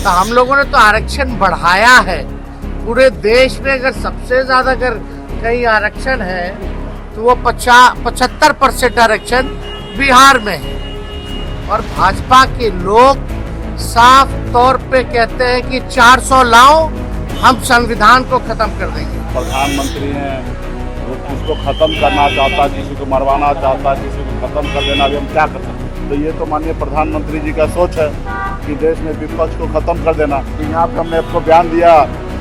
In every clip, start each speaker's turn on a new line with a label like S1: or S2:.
S1: तो हम लोगों ने तो आरक्षण बढ़ाया है। पूरे देश में अगर सबसे ज्यादा अगर कहीं आरक्षण है तो वो 75% आरक्षण बिहार में है। और भाजपा के लोग साफ तौर पे कहते हैं कि 400 लाओ, हम संविधान को खत्म कर देंगे।
S2: प्रधानमंत्री हैं, वो किसको खत्म करना चाहता, किसी को मरवाना चाहता, किसी को खत्म कर देना, अभी हम क्या कर सकते हैं। तो ये तो माननीय प्रधानमंत्री जी का सोच है कि देश में विपक्ष को खत्म कर देना। यहाँ पे हमने आपको बयान दिया,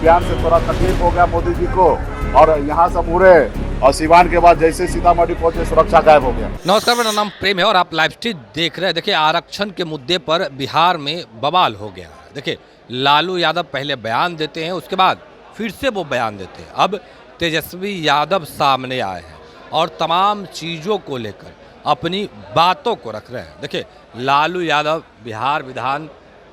S2: बयान से थोड़ा तकलीफ हो गया मोदी जी को, और यहाँ से मुड़े और सिवान के बाद जैसे सीतामढ़ी पहुंचे सुरक्षा गायब हो गया।
S3: नमस्कार, मेरा नाम प्रेम है और आप लाइव स्ट्रीम देख रहे हैं। देखिए, आरक्षण के मुद्दे पर बिहार में बवाल हो गया है। देखिए, लालू यादव पहले बयान देते हैं, उसके बाद फिर से वो बयान देते हैं। अब तेजस्वी यादव सामने आए हैं और तमाम चीज़ों को लेकर अपनी बातों को रख रहे हैं। देखिए, लालू यादव बिहार विधान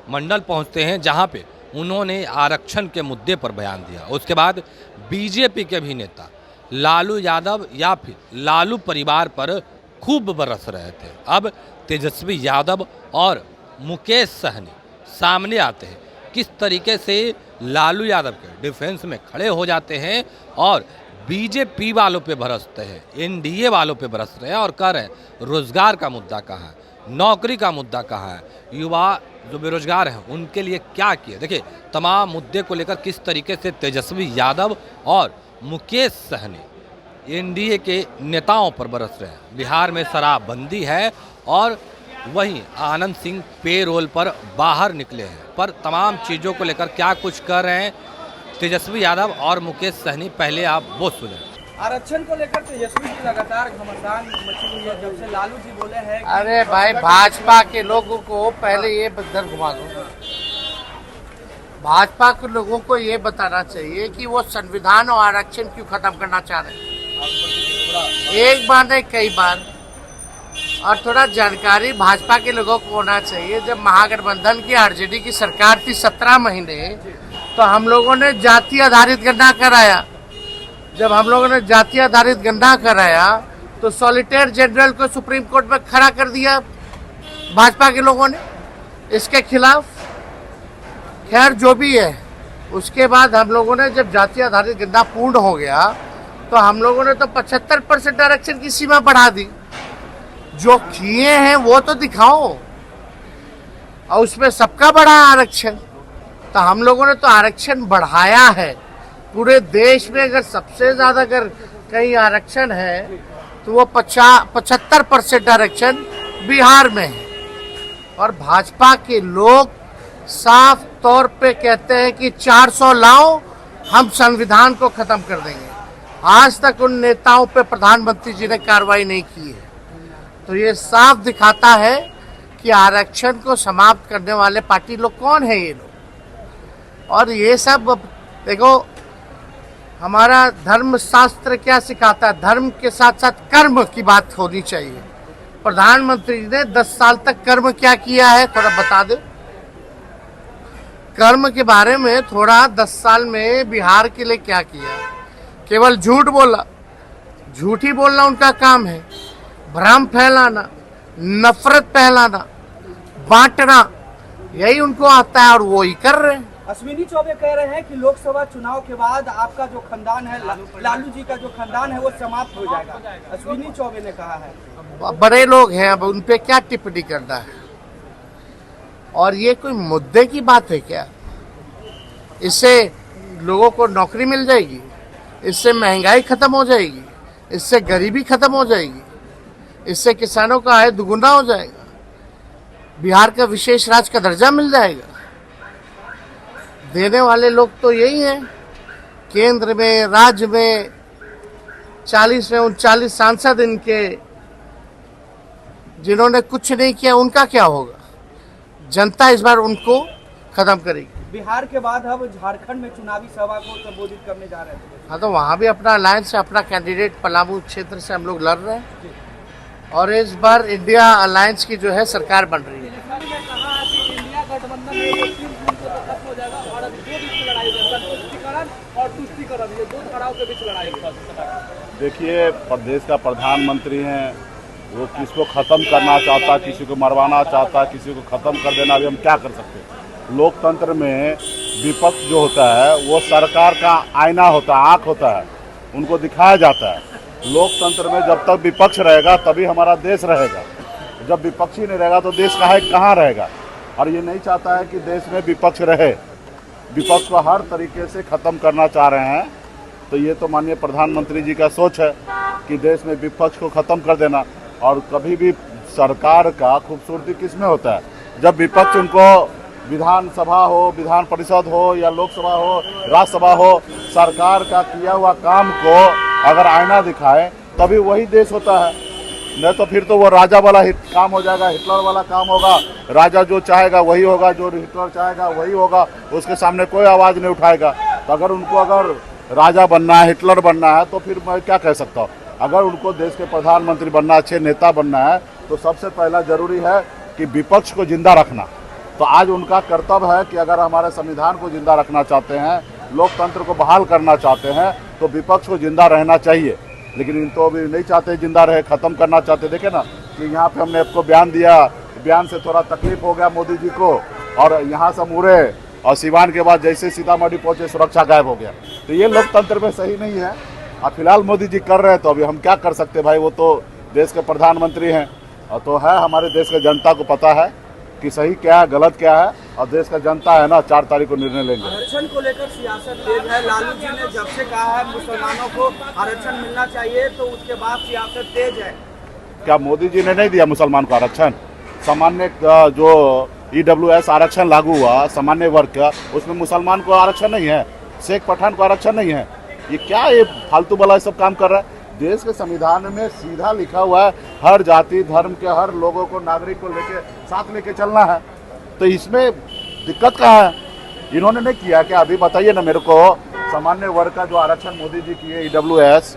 S3: मंडल पहुँचते हैं, जहाँ पे उन्होंने आरक्षण के मुद्दे पर बयान दिया। उसके बाद बीजेपी के भी नेता लालू यादव या फिर लालू परिवार पर खूब बरस रहे थे। अब तेजस्वी यादव और मुकेश सहनी सामने आते हैं, किस तरीके से लालू यादव के डिफेंस में खड़े हो जाते हैं और बीजेपी वालों पे बरसते हैं, एनडीए वालों पे बरस रहे हैं और कह रहे हैं रोजगार का मुद्दा कहाँ है, नौकरी का मुद्दा कहाँ है, युवा जो बेरोजगार हैं उनके लिए क्या किया। देखिए, तमाम मुद्दे को लेकर किस तरीके से तेजस्वी यादव और मुकेश सहनी एनडीए के नेताओं पर बरस रहे हैं। बिहार में शराबबंदी है और वहीं आनंद सिंह पेरोल पर बाहर निकले हैं, पर तमाम चीज़ों को लेकर क्या कुछ कर रहे हैं तेजस्वी यादव और मुकेश सहनी, पहले आप वो सुने।
S4: आरक्षण को लेकर तेजस्वी जी लगातार घमासान मची हुई है, जब से लालू जी बोले हैं।
S1: अरे भाई, भाजपा के लोगों को पहले ये बदर घुमा दो। भाजपा के लोगों को ये बताना चाहिए कि वो संविधान और आरक्षण क्यों खत्म करना चाह रहे हैं। एक बार नहीं, कई बार। और थोड़ा जानकारी भाजपा के लोगों को होना चाहिए। जब महागठबंधन की आरजेडी की सरकार थी 17 महीने, तो हम लोगों ने जाति आधारित गणना कराया। जब हम लोगों ने जाति आधारित गणना कराया तो सॉलिटेयर जनरल को सुप्रीम कोर्ट में खड़ा कर दिया भाजपा के लोगों ने इसके खिलाफ। खैर, जो भी है, उसके बाद हम लोगों ने जब जाति आधारित गणना पूर्ण हो गया तो हम लोगों ने तो 75% आरक्षण की सीमा बढ़ा दी। जो किए हैं वो तो दिखाओ, और उसमें सबका बढ़ा आरक्षण। तो हम लोगों ने तो आरक्षण बढ़ाया है। पूरे देश में अगर सबसे ज्यादा अगर कहीं आरक्षण है तो वो 75% आरक्षण बिहार में है। और भाजपा के लोग साफ तौर पे कहते हैं कि 400 लाओ, हम संविधान को खत्म कर देंगे। आज तक उन नेताओं पे प्रधानमंत्री जी ने कार्रवाई नहीं की है। तो ये साफ दिखाता है कि आरक्षण को समाप्त करने वाले पार्टी लोग कौन है ये लोग। और ये सब देखो, हमारा धर्म शास्त्र क्या सिखाता है, धर्म के साथ साथ कर्म की बात होनी चाहिए। प्रधानमंत्री ने 10 साल तक कर्म क्या किया है, थोड़ा बता दो। कर्म के बारे में थोड़ा 10 साल में बिहार के लिए क्या किया। केवल झूठ बोला, झूठ ही बोलना उनका काम है। भ्रम फैलाना, नफरत फैलाना, बांटना, यही उनको आता है और वो ही कर रहे हैं।
S4: अश्विनी चौबे कह रहे हैं कि लोकसभा चुनाव के बाद आपका जो खानदान है, लालू जी का जो खानदान है, वो समाप्त हो जाएगा। अश्विनी चौबे ने कहा है।
S1: बड़े लोग हैं, अब उन पे क्या टिप्पणी करना है। और ये कोई मुद्दे की बात है क्या? इससे लोगों को नौकरी मिल जाएगी, इससे महंगाई खत्म हो जाएगी, इससे गरीबी खत्म हो जाएगी, इससे किसानों का आय दुगुना हो जाएगा, बिहार का विशेष राज्य का दर्जा मिल जाएगा। देने वाले लोग तो यही हैं। केंद्र में, राज्य में 40 में 39 सांसद इनके, जिन्होंने कुछ नहीं किया, उनका क्या होगा? जनता इस बार उनको खत्म करेगी।
S4: बिहार के बाद अब झारखंड में चुनावी सभा को संबोधित करने जा रहे थे।
S1: हाँ, तो वहाँ भी अपना अलायंस है, अपना कैंडिडेट पलामू क्षेत्र से हम लोग लड़ रहे हैं। और इस बार इंडिया अलायंस की जो है सरकार बन रही है।
S2: देखिए, प्रदेश का प्रधानमंत्री हैं, वो किसको ख़त्म करना चाहता, किसी को मरवाना चाहता, किसी को ख़त्म कर देना, अभी हम क्या कर सकते हैं। लोकतंत्र में विपक्ष जो होता है वो सरकार का आईना होता है, आँख होता है, उनको दिखाया जाता है। लोकतंत्र में जब तक विपक्ष रहेगा तभी हमारा देश रहेगा, जब विपक्ष ही नहीं रहेगा तो देश कहाँ रहेगा। और ये नहीं चाहता है कि देश में विपक्ष रहे, विपक्ष को हर तरीके से ख़त्म करना चाह रहे हैं। तो ये तो माननीय प्रधानमंत्री जी का सोच है कि देश में विपक्ष को ख़त्म कर देना। और कभी भी सरकार का खूबसूरती किस में होता है, जब विपक्ष उनको विधानसभा हो, विधान परिषद हो या लोकसभा हो, राज्यसभा हो, सरकार का किया हुआ काम को अगर आईना दिखाए तभी वही देश होता है। नहीं तो फिर तो वो राजा वाला काम हो जाएगा, हिटलर वाला काम होगा। राजा जो चाहेगा वही होगा, जो हिटलर चाहेगा वही होगा, उसके सामने कोई आवाज़ नहीं उठाएगा। तो अगर उनको अगर राजा बनना है, हिटलर बनना है, तो फिर मैं क्या कह सकता हूँ। अगर उनको देश के प्रधानमंत्री बनना, अच्छे नेता बनना है, तो सबसे पहला जरूरी है कि विपक्ष को जिंदा रखना। तो आज उनका कर्तव्य है कि अगर हमारे संविधान को जिंदा रखना चाहते हैं, लोकतंत्र को बहाल करना चाहते हैं, तो विपक्ष को जिंदा रहना चाहिए। लेकिन इन तो अभी नहीं चाहते जिंदा रहे, ख़त्म करना चाहते। देखे ना कि यहाँ पे हमने आपको बयान दिया, बयान से थोड़ा तकलीफ हो गया मोदी जी को, और यहाँ से मुड़े और सिवान के बाद जैसे सीतामढ़ी पहुँचे सुरक्षा गायब हो गया। तो ये लोकतंत्र में सही नहीं है। अब फिलहाल मोदी जी कर रहे हैं तो अभी हम क्या कर सकते भाई, वो तो देश के प्रधानमंत्री हैं। और तो है हमारे देश के जनता को पता है कि सही क्या है, गलत क्या है, और देश का जनता है ना 4 तारीख को निर्णय लेंगे।
S4: आरक्षण को लेकर सियासत तेज है। लालू जी ने जब से कहा है मुसलमानों को आरक्षण मिलना चाहिए, तो उसके बाद सियासत तेज है।
S2: क्या मोदी जी ने नहीं दिया मुसलमान को आरक्षण? सामान्य जो EWS आरक्षण लागू हुआ सामान्य वर्ग का, उसमें मुसलमान को आरक्षण नहीं है, शेख पठान को आरक्षण नहीं है। ये क्या ये फालतू वाला सब काम कर रहा है। देश के संविधान में सीधा लिखा हुआ है हर जाति धर्म के हर लोगों को, नागरिक को लेके साथ लेके चलना है। तो इसमें दिक्कत कहाँ है? इन्होंने नहीं किया क्या? अभी बताइए ना मेरे को, सामान्य वर्ग का जो आरक्षण मोदी जी किए EWS,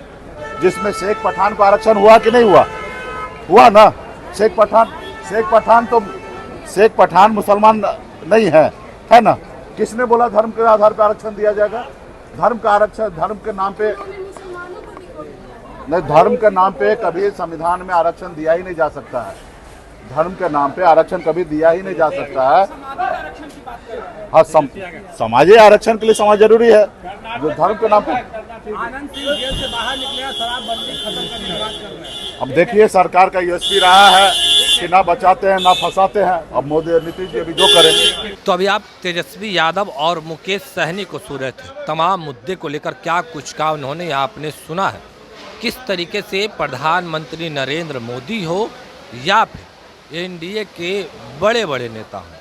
S2: जिसमें शेख पठान को आरक्षण हुआ कि नहीं हुआ? हुआ ना। शेख पठान मुसलमान नहीं है ना। किसने बोला धर्म के आधार पर आरक्षण दिया जाएगा? धर्म का आरक्षण, धर्म के नाम पे नहीं, धर्म के नाम पे कभी संविधान में आरक्षण दिया ही नहीं जा सकता है। धर्म के नाम पे आरक्षण कभी दिया ही नहीं जा सकता है। हाँ, समाजी आरक्षण के लिए समाज जरूरी है, जो धर्म के नाम पे।
S4: आनंद सिंह जेल से बाहर निकले, शराबबंदी खत्म करने की बात कर रहे हैं।
S2: अब देखिए सरकार का USP रहा है कि ना बचाते हैं ना फंसाते हैं। अब मोदी नीतीश जी अभी जो करें।
S3: तो अभी आप तेजस्वी यादव और मुकेश सहनी को सुन रहे थे। तमाम मुद्दे को लेकर क्या कुछ कहा उन्होंने, आपने सुना है। किस तरीके से प्रधानमंत्री नरेंद्र मोदी हो या फिर NDA के बड़े बड़े नेता हों,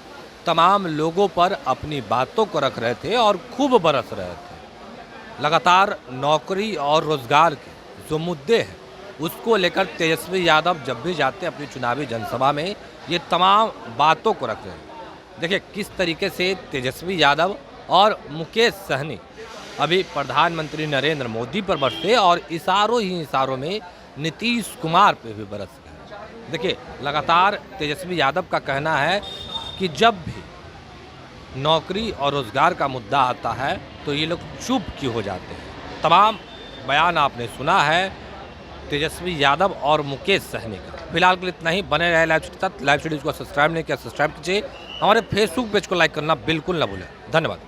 S3: तमाम लोगों पर अपनी बातों को रख रहे थे और खूब बरस रहे थे। लगातार नौकरी और रोजगार के जो मुद्दे हैं उसको लेकर तेजस्वी यादव जब भी जाते हैं अपनी चुनावी जनसभा में, ये तमाम बातों को रख रहे हैं। देखिए किस तरीके से तेजस्वी यादव और मुकेश सहनी अभी प्रधानमंत्री नरेंद्र मोदी पर बरसे और इशारों ही इशारों में नीतीश कुमार पे भी बरस गए। देखिए लगातार तेजस्वी यादव का कहना है कि जब भी नौकरी और रोजगार का मुद्दा आता है तो ये लोग चुप क्यों हो जाते हैं। तमाम बयान आपने सुना है तेजस्वी यादव और मुकेश सहनी का। फिलहाल के लिए इतना ही। बने रहे लाइव स्टूडियो तक। लाइव स्टूडियो को सब्सक्राइब नहीं किया सब्सक्राइब कीजिए। हमारे फेसबुक पेज को लाइक करना बिल्कुल ना भूलें। धन्यवाद।